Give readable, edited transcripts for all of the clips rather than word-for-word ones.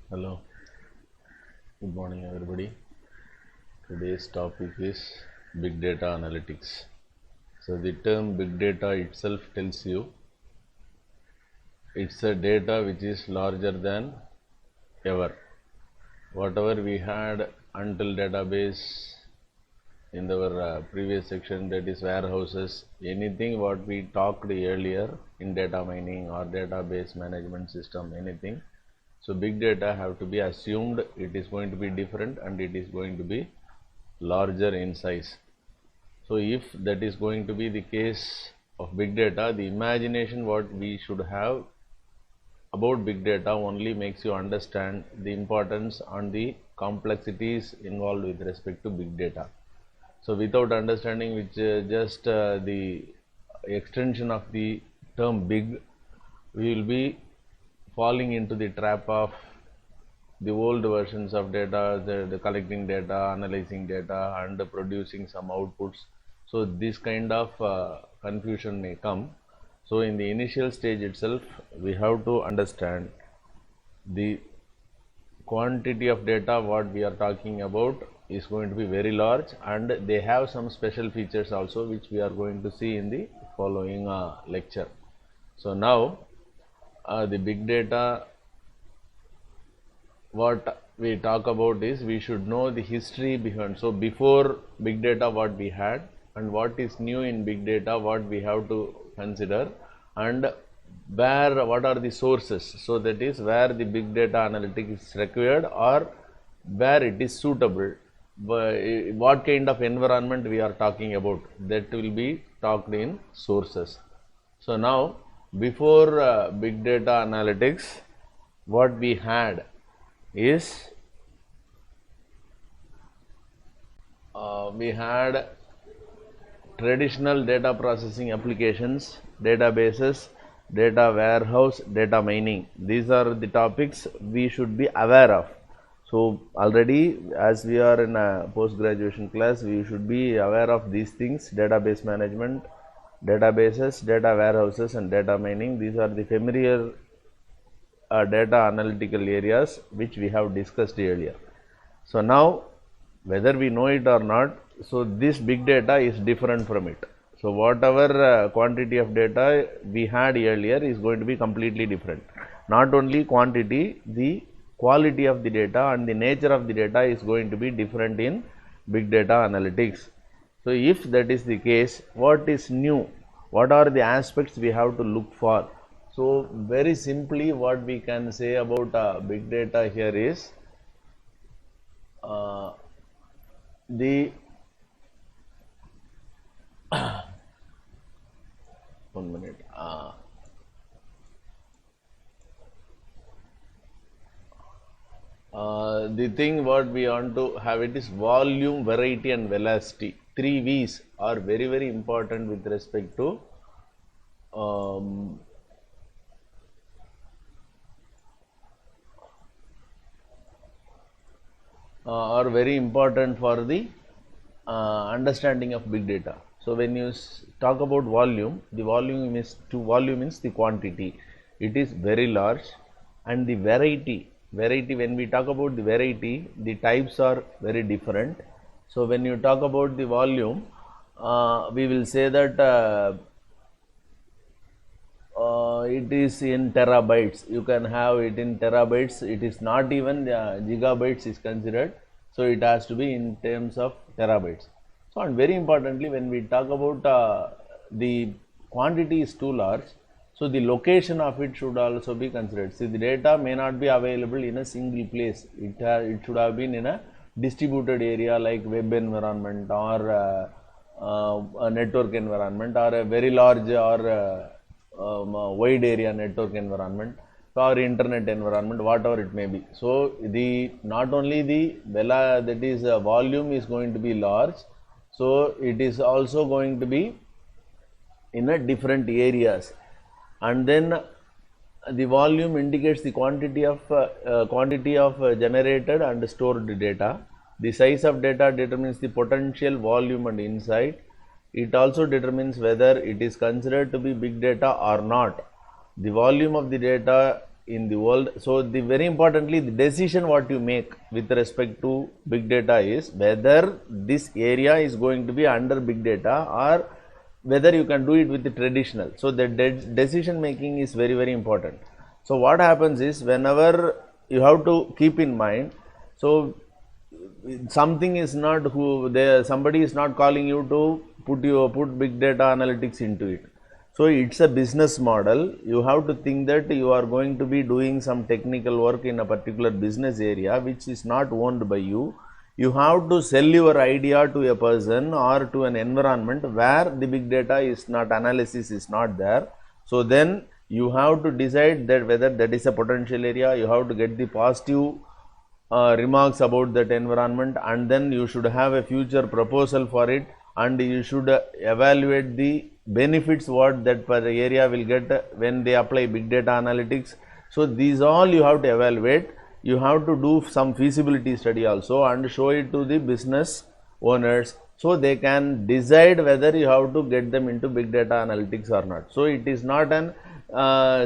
Hello, good morning everybody. Today's topic is big data analytics. So the term big data itself tells you it's a data which is larger than ever. Whatever we had until database in our previous section, that is warehouses, anything what we talked earlier in data mining or database management system, anything. So big data have to be assumed it is going to be different and it is going to be larger in size. So if that is going to be the case of big data, the imagination what we should have about big data only makes you understand the importance and the complexities involved with respect to big data. So without understanding which just the extension of the term big, we will be falling into the trap of the old versions of data, the collecting data, analyzing data and producing some outputs. So this kind of confusion may come. So in the initial stage itself, we have to understand the quantity of data what we are talking about is going to be very large, and they have some special features also which we are going to see in the following lecture. So now the big data what we talk about is we should know the history behind. So before big data what we had and what is new in big data what we have to consider, and where what are the sources. So that is where the big data analytics is required or where it is suitable, what kind of environment we are talking about, that will be talked in sources. So now before big data analytics what we had is we had traditional data processing applications, databases, data warehouse, data mining. These are the topics we should be aware of. So already as we are in a post graduation class, we should be aware of these things: database management, databases, data warehouses and data mining. These are the familiar data analytical areas which we have discussed earlier. So now whether we know it or not, so this big data is different from it. So whatever quantity of data we had earlier is going to be completely different. Not only quantity, the quality of the data and the nature of the data is going to be different in big data analytics. So if that is the case, what is new? What are the aspects we have to look for? So very simply what we can say about big data here is the 1 minute. The thing what we want to have it is volume, variety and velocity. 3 V's are very important with respect to are very important for the understanding of big data. So when you talk about volume, the volume means the quantity. It is very large, and the variety. When we talk about the variety, the types are very different. So when you talk about the volume, we will say that it is in terabytes. You can have it in terabytes. It is not even gigabytes is considered. So it has to be in terms of terabytes. So and very importantly, when we talk about the quantity is too large, so the location of it should also be considered. See, the data may not be available in a single place. It should have been in a distributed area like web environment or a network environment or a very large or wide area network environment or internet environment, whatever it may be. So the not only the that is volume is going to be large, so it is also going to be in a different areas, and then the volume indicates the quantity of generated and stored data. The size of data determines the potential volume and insight. It also determines whether it is considered to be big data or not. The volume of the data in the world. So the very importantly, the decision what you make with respect to big data is whether this area is going to be under big data or whether you can do it with the traditional. So the decision making is very, very important. So what happens is, whenever you have to keep in mind, so something is not somebody is not calling you to put big data analytics into it. So it's a business model. You have to think that you are going to be doing some technical work in a particular business area which is not owned by you. You have to sell your idea to a person or to an environment where the big data is not, analysis is not there. So then you have to decide that whether that is a potential area. You have to get the positive remarks about that environment, and then you should have a future proposal for it, and you should evaluate the benefits what that per area will get when they apply big data analytics. So these all you have to evaluate. You have to do some feasibility study also and show it to the business owners, so they can decide whether you have to get them into big data analytics or not. So it is not an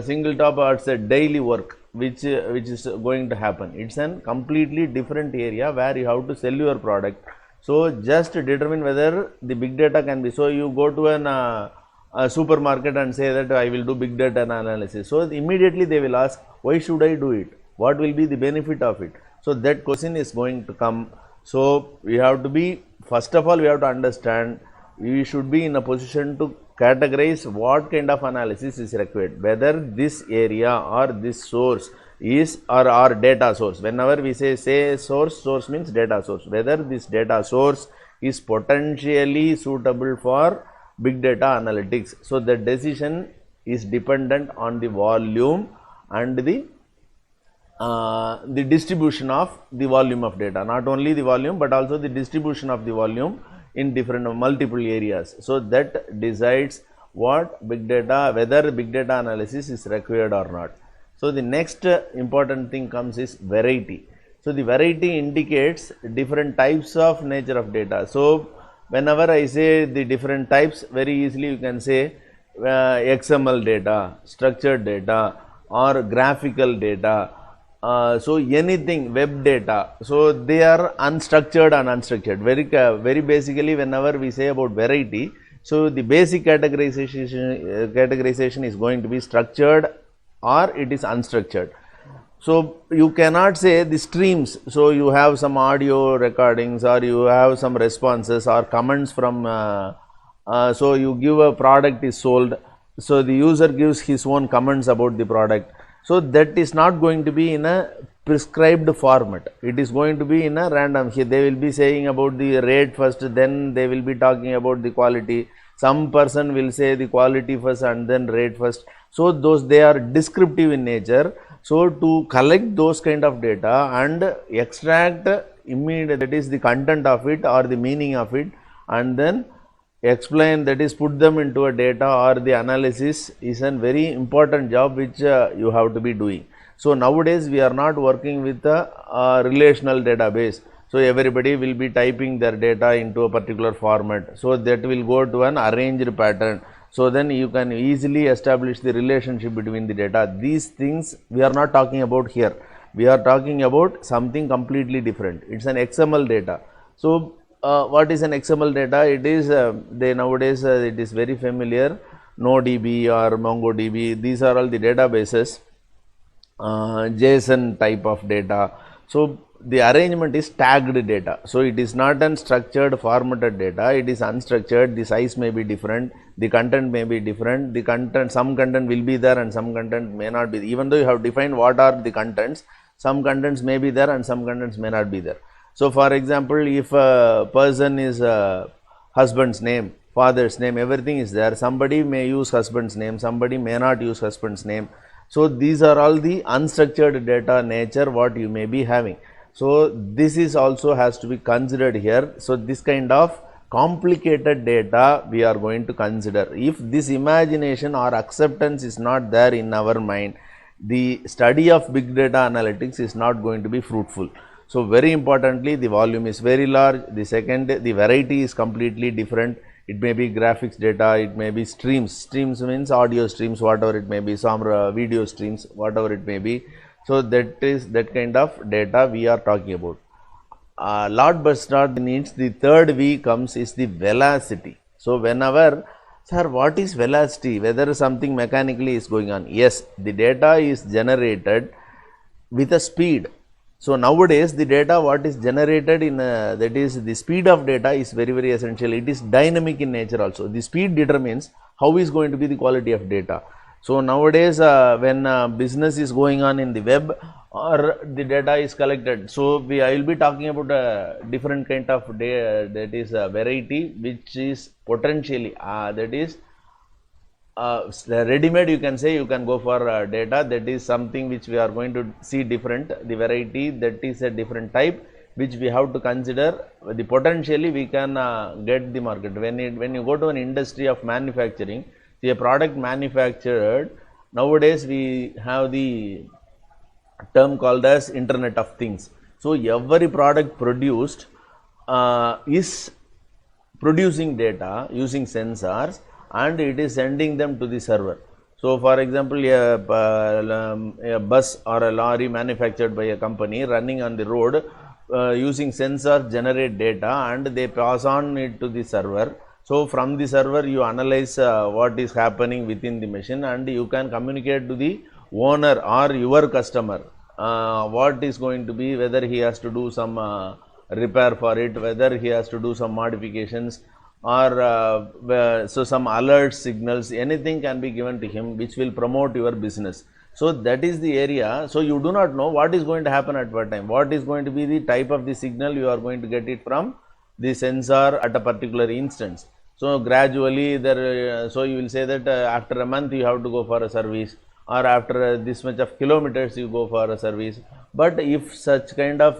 single top, or it's a daily work which is going to happen. It's a completely different area where you have to sell your product. So just determine whether the big data can be. So you go to a supermarket and say that I will do big data analysis. So immediately they will ask, why should I do it? What will be the benefit of it? So that question is going to come. So we have to be, first of all, we have to understand, we should be in a position to categorize what kind of analysis is required, whether this area or this source is or data source. Whenever we say source means data source, whether this data source is potentially suitable for big data analytics. So the decision is dependent on the volume and the distribution of the volume of data, not only the volume but also the distribution of the volume in different multiple areas. So that decides what big data, whether big data analysis is required or not. So the next important thing comes is variety. So the variety indicates different types of nature of data. So whenever I say the different types, very easily you can say XML data, structured data, or graphical data. So anything web data, so they are unstructured and unstructured. Very basically, whenever we say about variety, so the basic categorization is going to be structured or it is unstructured. So you cannot say the streams. So you have some audio recordings, or you have some responses or comments from so you give a product is sold, so the user gives his own comments about the product. So that is not going to be in a prescribed format. It is going to be in a random. Here they will be saying about the rate first, then they will be talking about the quality. Some person will say the quality first and then rate first. So those, they are descriptive in nature. So to collect those kind of data and extract immediate, that is the content of it or the meaning of it, and then explain, that is put them into a data or the analysis, is a very important job which you have to be doing. So nowadays we are not working with a relational database. So everybody will be typing their data into a particular format. So that will go to an arranged pattern. So then you can easily establish the relationship between the data. These things we are not talking about here. We are talking about something completely different. It's an XML data. So what is an XML data? It is nowadays it is very familiar. NoDB or MongoDB, these are all the databases, JSON type of data. So the arrangement is tagged data. So it is not unstructured formatted data. It is unstructured. The size may be different. The content may be different. The content, some content will be there and some content may not be. Even though you have defined what are the contents, some contents may be there and some contents may not be there. So for example, if a person is husband's name, father's name, everything is there. Somebody may use husband's name, somebody may not use husband's name. So these are all the unstructured data nature what you may be having. So this is also has to be considered here. So this kind of complicated data we are going to consider. If this imagination or acceptance is not there in our mind, the study of big data analytics is not going to be fruitful. So very importantly, the volume is very large. The second, the variety is completely different. it may be graphics data, it may be streams. Streams means audio streams, whatever it may be, some video streams, whatever it may be. So that is that kind of data we are talking about. Lord Bernard needs the third V comes is the velocity. So whenever, sir, what is velocity? Whether something mechanically is going on. Yes, the data is generated with a speed. So nowadays the data what is generated in that is the speed of data is very essential. It is dynamic in nature also. The speed determines how is going to be the quality of data. So nowadays when business is going on in the web or the data is collected, so I will be talking about a different kind of data, that is a variety which is potentially that is ready-made, you can say. You can go for data, that is something which we are going to see different. The variety, that is a different type which we have to consider. The potentially we can get the market. When you go to an industry of manufacturing, a product manufactured, nowadays we have the term called as Internet of Things. So every product produced is producing data using sensors, and it is sending them to the server. So for example, a bus or a lorry manufactured by a company running on the road using sensors generate data, and they pass on it to the server. So from the server you analyze what is happening within the machine, and you can communicate to the owner or your customer what is going to be, whether he has to do some repair for it, whether he has to do some modifications, or so some alert signals, anything can be given to him which will promote your business. So that is the area. So you do not know what is going to happen at what time, what is going to be the type of the signal you are going to get it from the sensor at a particular instance. So gradually there, so you will say that after a month you have to go for a service, or after this much of kilometers you go for a service. But if such kind of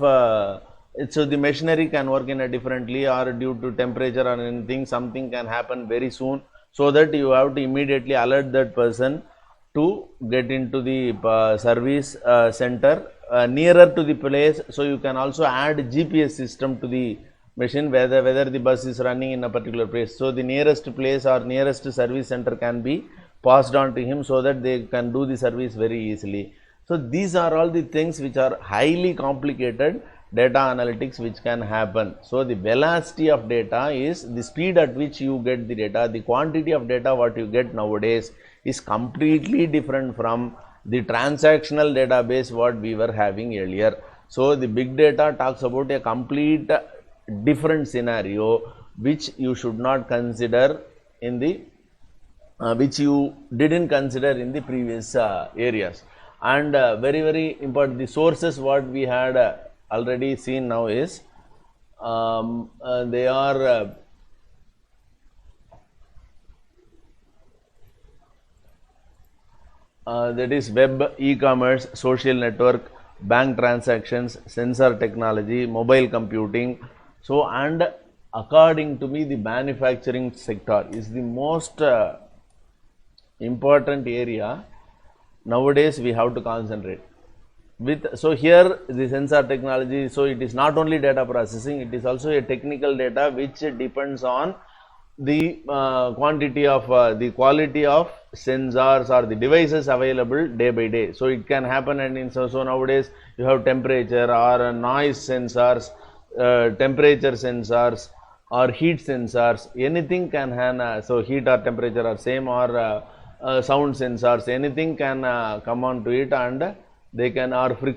so the machinery can work in a differently, or due to temperature or anything, something can happen very soon, so that you have to immediately alert that person to get into the service center nearer to the place. So you can also add GPS system to the machine, whether the bus is running in a particular place. So the nearest place or nearest service center can be passed on to him, so that they can do the service very easily. So these are all the things which are highly complicated data analytics which can happen. So the velocity of data is the speed at which you get the data. The quantity of data what you get nowadays is completely different from the transactional database what we were having earlier. So the big data talks about a complete different scenario which you should not consider in the which you didn't consider in the previous areas. And very important, the sources what we had already seen now is they are that is web, e-commerce, social network, bank transactions, sensor technology, mobile computing. So and according to me, the manufacturing sector is the most important area nowadays we have to concentrate with. So here the sensor technology, so it is not only data processing, it is also a technical data which depends on the quantity of the quality of sensors or the devices available day by day. So it can happen, and in so nowadays you have temperature or noise sensors, temperature sensors or heat sensors, anything can have so heat or temperature are same, or sound sensors, anything can come on to it, and they can, or friction